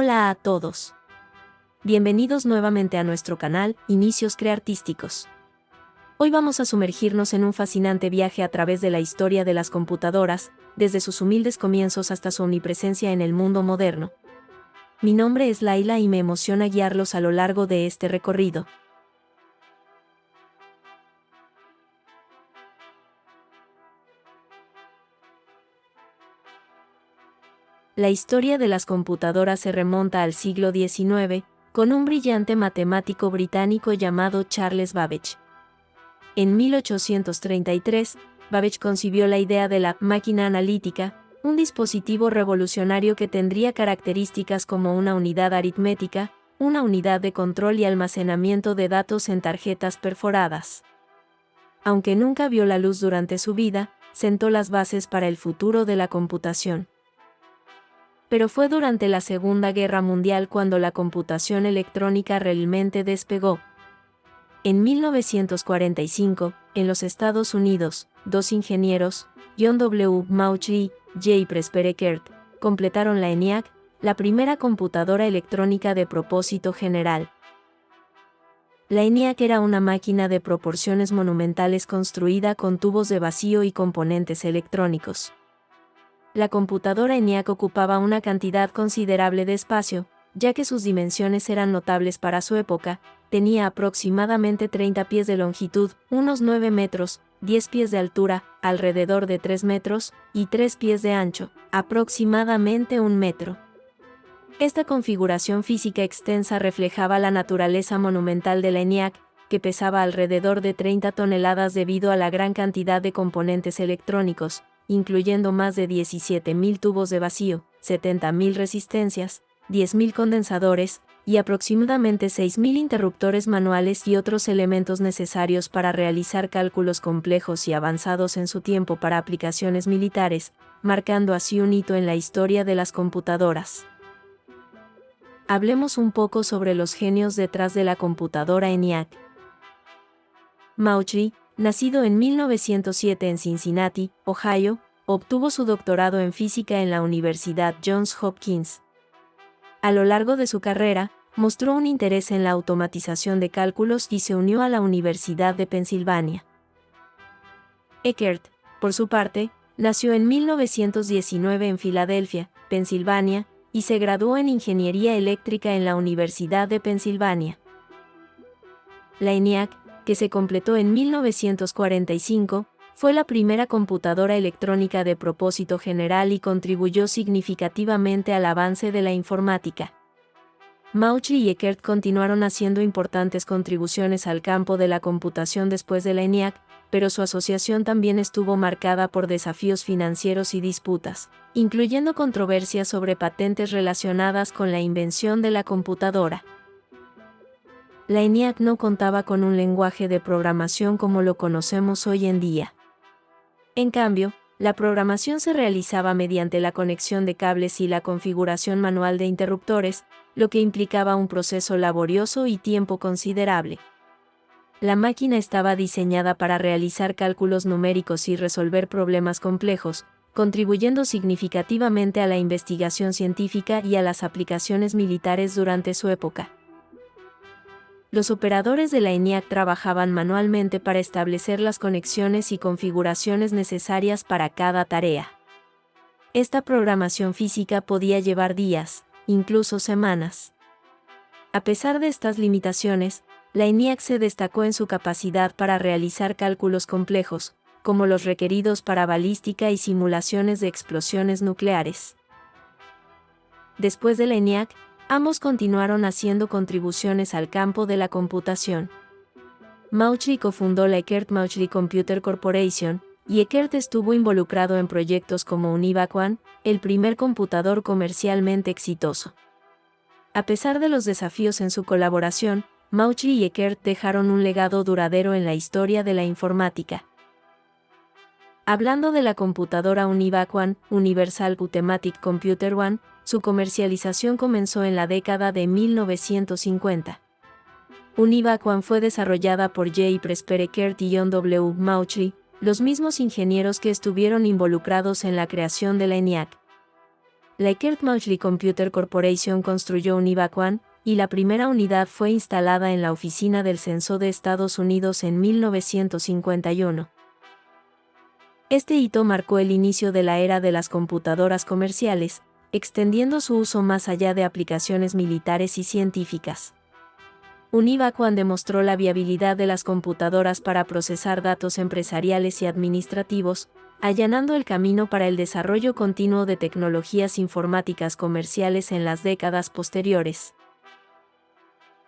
Hola a todos. Bienvenidos nuevamente a nuestro canal, Inicios Creartísticos. Hoy vamos a sumergirnos en un fascinante viaje a través de la historia de las computadoras, desde sus humildes comienzos hasta su omnipresencia en el mundo moderno. Mi nombre es Laila y me emociona guiarlos a lo largo de este recorrido. La historia de las computadoras se remonta al siglo XIX, con un brillante matemático británico llamado Charles Babbage. En 1833, Babbage concibió la idea de la máquina analítica, un dispositivo revolucionario que tendría características como una unidad aritmética, una unidad de control y almacenamiento de datos en tarjetas perforadas. Aunque nunca vio la luz durante su vida, sentó las bases para el futuro de la computación. Pero fue durante la Segunda Guerra Mundial cuando la computación electrónica realmente despegó. En 1945, en los Estados Unidos, dos ingenieros, John W. Mauch y J. Presper Eckert, completaron la ENIAC, la primera computadora electrónica de propósito general. La ENIAC era una máquina de proporciones monumentales construida con tubos de vacío y componentes electrónicos. La computadora ENIAC ocupaba una cantidad considerable de espacio, ya que sus dimensiones eran notables para su época. Tenía aproximadamente 30 pies de longitud, unos 9 metros, 10 pies de altura, alrededor de 3 metros, y 3 pies de ancho, aproximadamente 1 metro. Esta configuración física extensa reflejaba la naturaleza monumental de la ENIAC, que pesaba alrededor de 30 toneladas debido a la gran cantidad de componentes electrónicos, incluyendo más de 17.000 tubos de vacío, 70.000 resistencias, 10.000 condensadores, y aproximadamente 6.000 interruptores manuales y otros elementos necesarios para realizar cálculos complejos y avanzados en su tiempo para aplicaciones militares, marcando así un hito en la historia de las computadoras. Hablemos un poco sobre los genios detrás de la computadora ENIAC. Mauch, nacido en 1907 en Cincinnati, Ohio, obtuvo su doctorado en física en la Universidad Johns Hopkins. A lo largo de su carrera, mostró un interés en la automatización de cálculos y se unió a la Universidad de Pensilvania. Eckert, por su parte, nació en 1919 en Filadelfia, Pensilvania, y se graduó en Ingeniería Eléctrica en la Universidad de Pensilvania. La ENIAC, que se completó en 1945, fue la primera computadora electrónica de propósito general y contribuyó significativamente al avance de la informática. Mauch y Eckert continuaron haciendo importantes contribuciones al campo de la computación después de la ENIAC, pero su asociación también estuvo marcada por desafíos financieros y disputas, incluyendo controversias sobre patentes relacionadas con la invención de la computadora. La ENIAC no contaba con un lenguaje de programación como lo conocemos hoy en día. En cambio, la programación se realizaba mediante la conexión de cables y la configuración manual de interruptores, lo que implicaba un proceso laborioso y tiempo considerable. La máquina estaba diseñada para realizar cálculos numéricos y resolver problemas complejos, contribuyendo significativamente a la investigación científica y a las aplicaciones militares durante su época. Los operadores de la ENIAC trabajaban manualmente para establecer las conexiones y configuraciones necesarias para cada tarea. Esta programación física podía llevar días, incluso semanas. A pesar de estas limitaciones, la ENIAC se destacó en su capacidad para realizar cálculos complejos, como los requeridos para balística y simulaciones de explosiones nucleares. Después de la ENIAC, ambos continuaron haciendo contribuciones al campo de la computación. Mauch cofundó la Eckert-Mauch Computer Corporation, y Eckert estuvo involucrado en proyectos como Univac One, el primer computador comercialmente exitoso. A pesar de los desafíos en su colaboración, Mauch y Eckert dejaron un legado duradero en la historia de la informática. Hablando de la computadora Univac One, Universal Automatic Computer One, su comercialización comenzó en la década de 1950. Univac One fue desarrollada por J. Presper Eckert y John W. Mauch, los mismos ingenieros que estuvieron involucrados en la creación de la ENIAC. la Eckert-Mauchly Computer Corporation construyó Univac One, y la primera unidad fue instalada en la oficina del Censo de Estados Unidos en 1951. Este hito marcó el inicio de la era de las computadoras comerciales, extendiendo su uso más allá de aplicaciones militares y científicas. Univac One demostró la viabilidad de las computadoras para procesar datos empresariales y administrativos, allanando el camino para el desarrollo continuo de tecnologías informáticas comerciales en las décadas posteriores.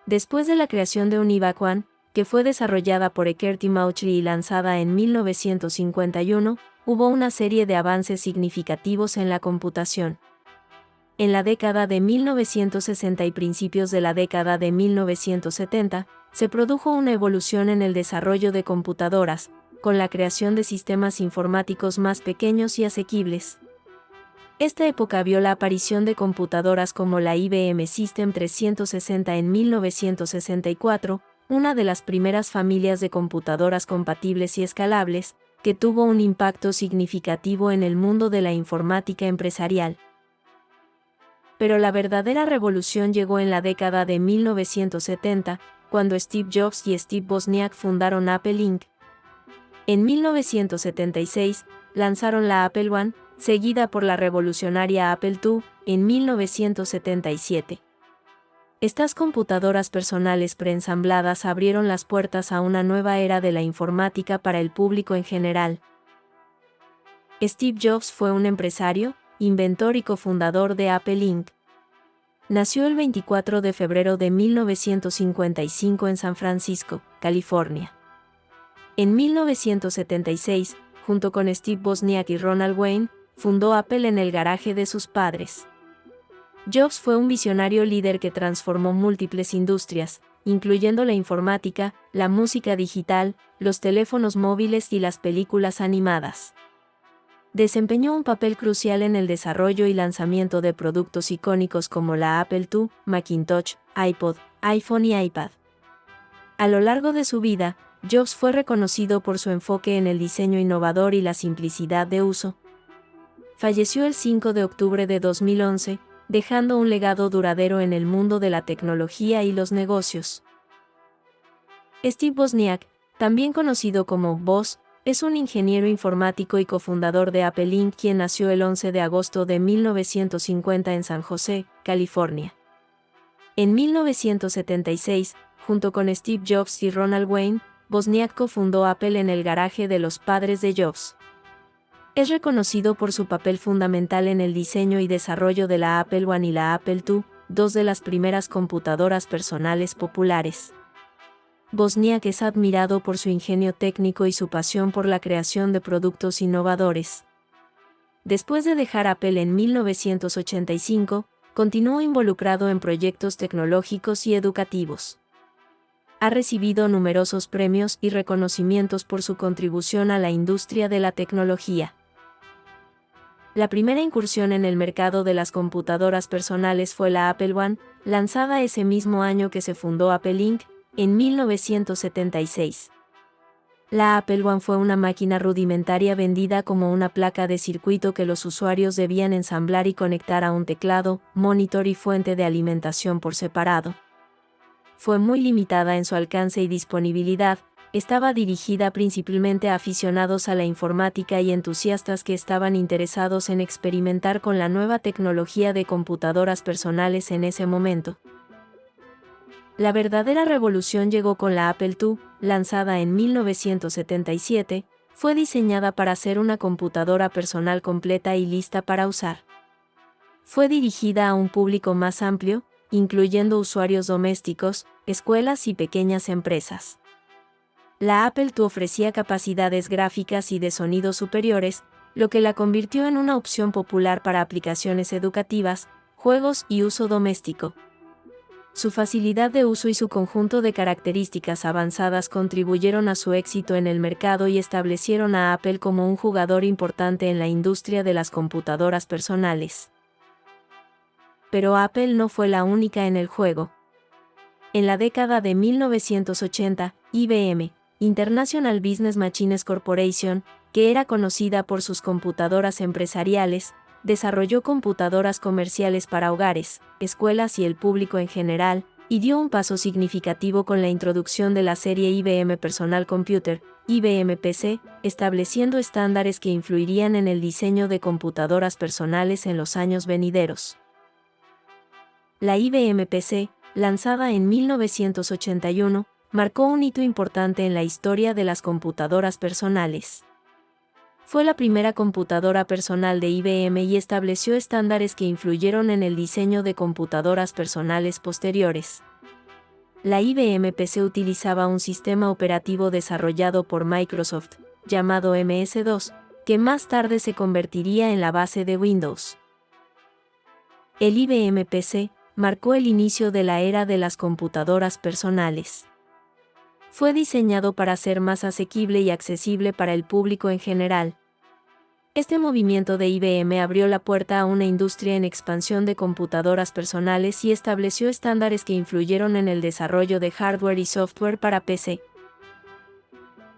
Después de la creación de Univac One, que fue desarrollada por Eckert y Mauchly y lanzada en 1951, hubo una serie de avances significativos en la computación. En la década de 1960 y principios de la década de 1970, se produjo una evolución en el desarrollo de computadoras, con la creación de sistemas informáticos más pequeños y asequibles. Esta época vio la aparición de computadoras como la IBM System 360 en 1964, una de las primeras familias de computadoras compatibles y escalables, que tuvo un impacto significativo en el mundo de la informática empresarial. Pero la verdadera revolución llegó en la década de 1970, cuando Steve Jobs y Steve Wozniak fundaron Apple Inc. En 1976, lanzaron la Apple One, seguida por la revolucionaria Apple II, en 1977. Estas computadoras personales preensambladas abrieron las puertas a una nueva era de la informática para el público en general. Steve Jobs fue un empresario, inventor y cofundador de Apple Inc. Nació el 24 de febrero de 1955 en San Francisco, California. En 1976, junto con Steve Wozniak y Ronald Wayne, fundó Apple en el garaje de sus padres. Jobs fue un visionario líder que transformó múltiples industrias, incluyendo la informática, la música digital, los teléfonos móviles y las películas animadas. Desempeñó un papel crucial en el desarrollo y lanzamiento de productos icónicos como la Apple II, Macintosh, iPod, iPhone y iPad. A lo largo de su vida, Jobs fue reconocido por su enfoque en el diseño innovador y la simplicidad de uso. Falleció el 5 de octubre de 2011, dejando un legado duradero en el mundo de la tecnología y los negocios. Steve Wozniak, también conocido como Woz, es un ingeniero informático y cofundador de Apple Inc., quien nació el 11 de agosto de 1950 en San José, California. En 1976, junto con Steve Jobs y Ronald Wayne, Wozniak cofundó Apple en el garaje de los padres de Jobs. Es reconocido por su papel fundamental en el diseño y desarrollo de la Apple One y la Apple II, dos de las primeras computadoras personales populares. Wozniak es admirado por su ingenio técnico y su pasión por la creación de productos innovadores. Después de dejar Apple en 1985, continuó involucrado en proyectos tecnológicos y educativos. Ha recibido numerosos premios y reconocimientos por su contribución a la industria de la tecnología. La primera incursión en el mercado de las computadoras personales fue la Apple One, lanzada ese mismo año que se fundó Apple Inc., en 1976. La Apple One fue una máquina rudimentaria vendida como una placa de circuito que los usuarios debían ensamblar y conectar a un teclado, monitor y fuente de alimentación por separado. Fue muy limitada en su alcance y disponibilidad. Estaba dirigida principalmente a aficionados a la informática y entusiastas que estaban interesados en experimentar con la nueva tecnología de computadoras personales en ese momento. La verdadera revolución llegó con la Apple II, lanzada en 1977, fue diseñada para ser una computadora personal completa y lista para usar. Fue dirigida a un público más amplio, incluyendo usuarios domésticos, escuelas y pequeñas empresas. La Apple II ofrecía capacidades gráficas y de sonido superiores, lo que la convirtió en una opción popular para aplicaciones educativas, juegos y uso doméstico. Su facilidad de uso y su conjunto de características avanzadas contribuyeron a su éxito en el mercado y establecieron a Apple como un jugador importante en la industria de las computadoras personales. Pero Apple no fue la única en el juego. En la década de 1980, IBM, International Business Machines Corporation, que era conocida por sus computadoras empresariales, desarrolló computadoras comerciales para hogares, escuelas y el público en general, y dio un paso significativo con la introducción de la serie IBM Personal Computer, IBM PC, estableciendo estándares que influirían en el diseño de computadoras personales en los años venideros. La IBM PC, lanzada en 1981, marcó un hito importante en la historia de las computadoras personales. Fue la primera computadora personal de IBM y estableció estándares que influyeron en el diseño de computadoras personales posteriores. La IBM PC utilizaba un sistema operativo desarrollado por Microsoft, llamado MS-DOS, que más tarde se convertiría en la base de Windows. El IBM PC marcó el inicio de la era de las computadoras personales. Fue diseñado para ser más asequible y accesible para el público en general. Este movimiento de IBM abrió la puerta a una industria en expansión de computadoras personales y estableció estándares que influyeron en el desarrollo de hardware y software para PC.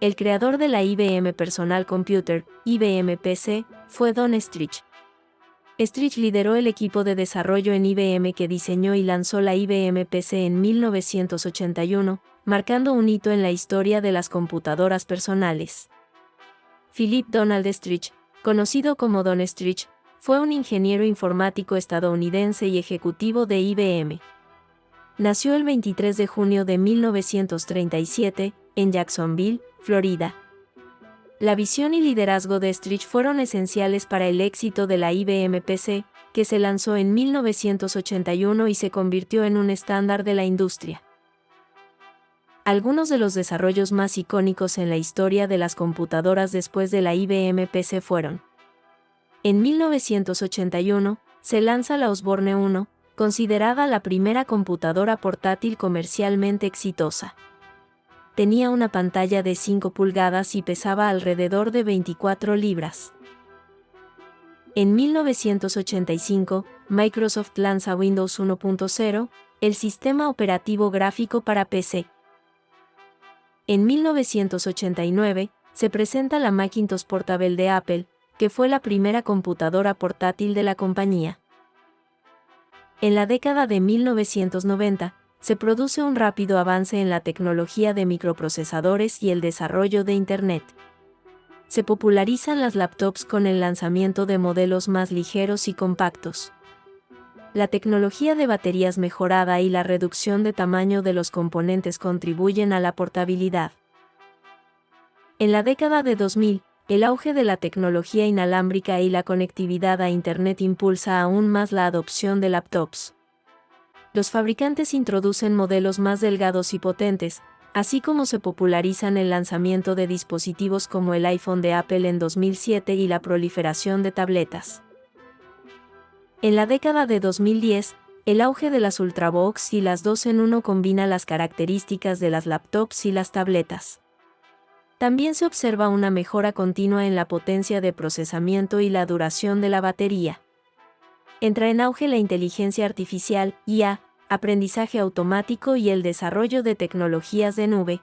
El creador de la IBM Personal Computer, IBM PC, fue Don Streich. Streich lideró el equipo de desarrollo en IBM que diseñó y lanzó la IBM PC en 1981, marcando un hito en la historia de las computadoras personales. Philip Donald Streich, conocido como Don Streich, fue un ingeniero informático estadounidense y ejecutivo de IBM. Nació el 23 de junio de 1937, en Jacksonville, Florida. La visión y liderazgo de Streich fueron esenciales para el éxito de la IBM PC, que se lanzó en 1981 y se convirtió en un estándar de la industria. Algunos de los desarrollos más icónicos en la historia de las computadoras después de la IBM PC fueron: en 1981, se lanza la Osborne 1, considerada la primera computadora portátil comercialmente exitosa. Tenía una pantalla de 5 pulgadas y pesaba alrededor de 24 libras. En 1985, Microsoft lanza Windows 1.0, el sistema operativo gráfico para PC. En 1989, se presenta la Macintosh Portable de Apple, que fue la primera computadora portátil de la compañía. En la década de 1990, se produce un rápido avance en la tecnología de microprocesadores y el desarrollo de Internet. Se popularizan las laptops con el lanzamiento de modelos más ligeros y compactos. La tecnología de baterías mejorada y la reducción de tamaño de los componentes contribuyen a la portabilidad. En la década de 2000, el auge de la tecnología inalámbrica y la conectividad a Internet impulsa aún más la adopción de laptops. Los fabricantes introducen modelos más delgados y potentes, así como se popularizan el lanzamiento de dispositivos como el iPhone de Apple en 2007 y la proliferación de tabletas. En la década de 2010, el auge de las Ultrabook y las 2 en 1 combina las características de las laptops y las tabletas. También se observa una mejora continua en la potencia de procesamiento y la duración de la batería. Entra en auge la inteligencia artificial, IA, aprendizaje automático y el desarrollo de tecnologías de nube.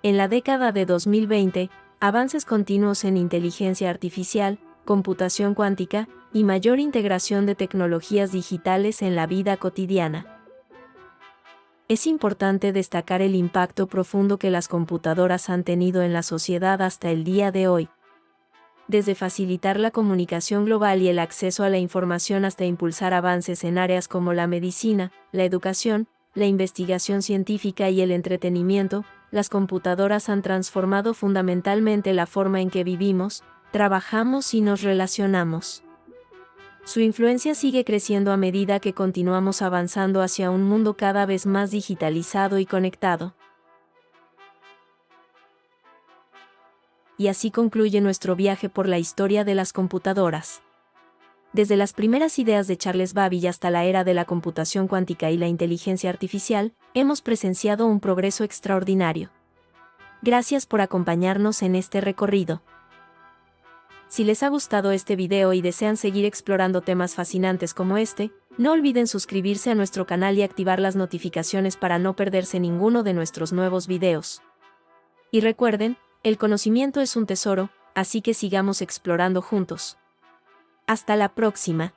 En la década de 2020, avances continuos en inteligencia artificial, computación cuántica y mayor integración de tecnologías digitales en la vida cotidiana. Es importante destacar el impacto profundo que las computadoras han tenido en la sociedad hasta el día de hoy. Desde facilitar la comunicación global y el acceso a la información hasta impulsar avances en áreas como la medicina, la educación, la investigación científica y el entretenimiento, las computadoras han transformado fundamentalmente la forma en que vivimos, trabajamos y nos relacionamos. Su influencia sigue creciendo a medida que continuamos avanzando hacia un mundo cada vez más digitalizado y conectado. Y así concluye nuestro viaje por la historia de las computadoras. Desde las primeras ideas de Charles Babbage hasta la era de la computación cuántica y la inteligencia artificial, hemos presenciado un progreso extraordinario. Gracias por acompañarnos en este recorrido. Si les ha gustado este video y desean seguir explorando temas fascinantes como este, no olviden suscribirse a nuestro canal y activar las notificaciones para no perderse ninguno de nuestros nuevos videos. Y recuerden, el conocimiento es un tesoro, así que sigamos explorando juntos. Hasta la próxima.